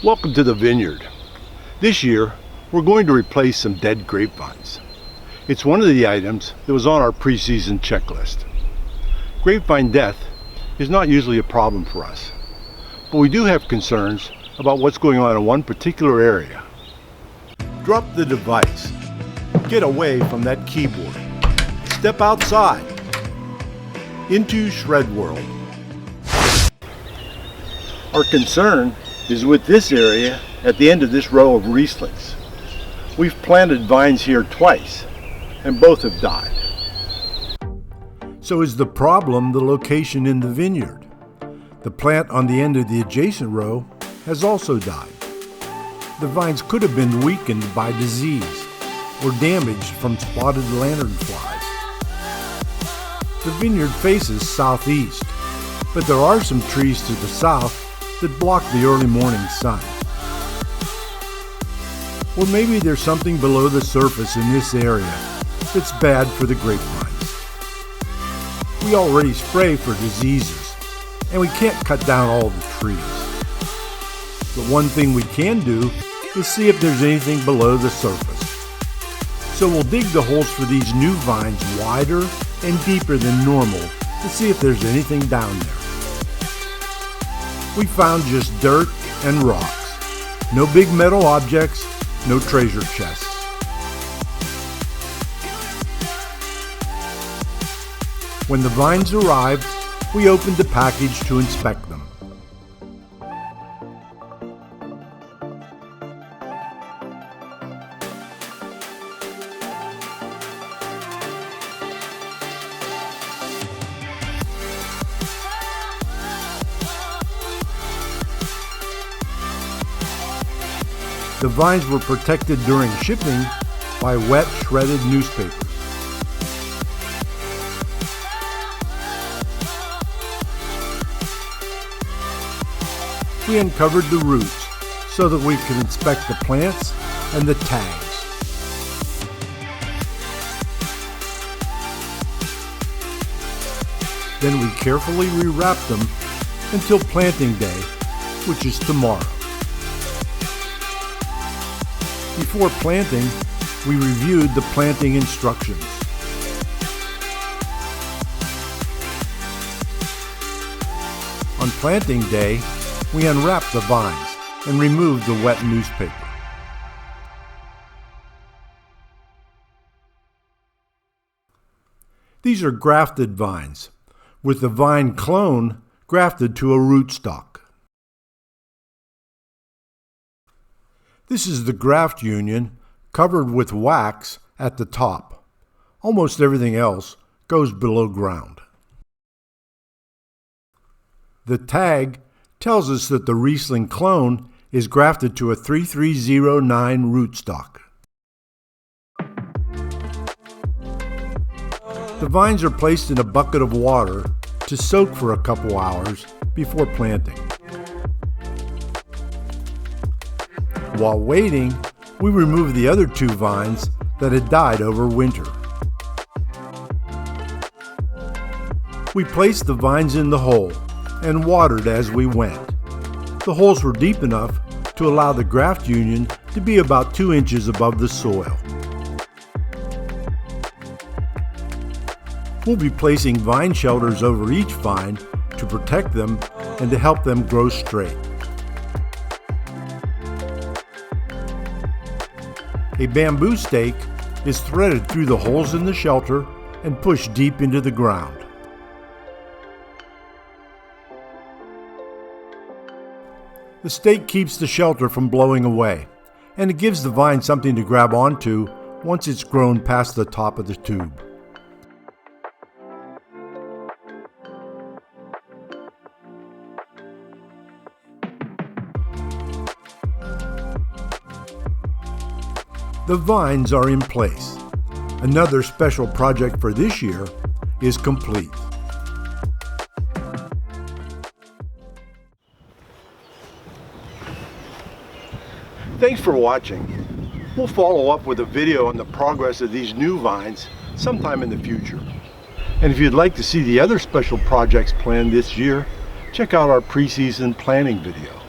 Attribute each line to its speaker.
Speaker 1: Welcome to the vineyard. This year, we're going to replace some dead grapevines. It's one of the items that was on our pre-season checklist. Grapevine death is not usually a problem for us, but we do have concerns about what's going on in one particular area. Drop the device. Get away from that keyboard. Step outside into shred world. Our concern is with this area at the end of this row of Rieslings. We've planted vines here twice, and both have died.
Speaker 2: So is the problem the location in the vineyard? The plant on the end of the adjacent row has also died. The vines could have been weakened by disease or damaged from spotted lanternflies. The vineyard faces southeast, but there are some trees to the south that block the early morning sun. Or maybe there's something below the surface in this area that's bad for the grapevines. We already spray for diseases, and we can't cut down all the trees. But one thing we can do is see if there's anything below the surface. So we'll dig the holes for these new vines wider and deeper than normal to see if there's anything down there. We found just dirt and rocks. No big metal objects, no treasure chests. When the vines arrived, we opened the package to inspect them. The vines were protected during shipping by wet, shredded newspaper. We uncovered the roots so that we could inspect the plants and the tags. Then we carefully rewrapped them until planting day, which is tomorrow. Before planting, we reviewed the planting instructions. On planting day, we unwrapped the vines and removed the wet newspaper. These are grafted vines, with the vine clone grafted to a rootstock. This is the graft union covered with wax at the top. Almost everything else goes below ground. The tag tells us that the Riesling clone is grafted to a 3309 rootstock. The vines are placed in a bucket of water to soak for a couple hours before planting. While waiting, we removed the other two vines that had died over winter. We placed the vines in the hole and watered as we went. The holes were deep enough to allow the graft union to be about 2 inches above the soil. We'll be placing vine shelters over each vine to protect them and to help them grow straight. A bamboo stake is threaded through the holes in the shelter and pushed deep into the ground. The stake keeps the shelter from blowing away, and it gives the vine something to grab onto once it's grown past the top of the tube. The vines are in place. Another special project for this year is complete.
Speaker 1: Thanks for watching. We'll follow up with a video on the progress of these new vines sometime in the future. And if you'd like to see the other special projects planned this year, check out our pre-season planning video.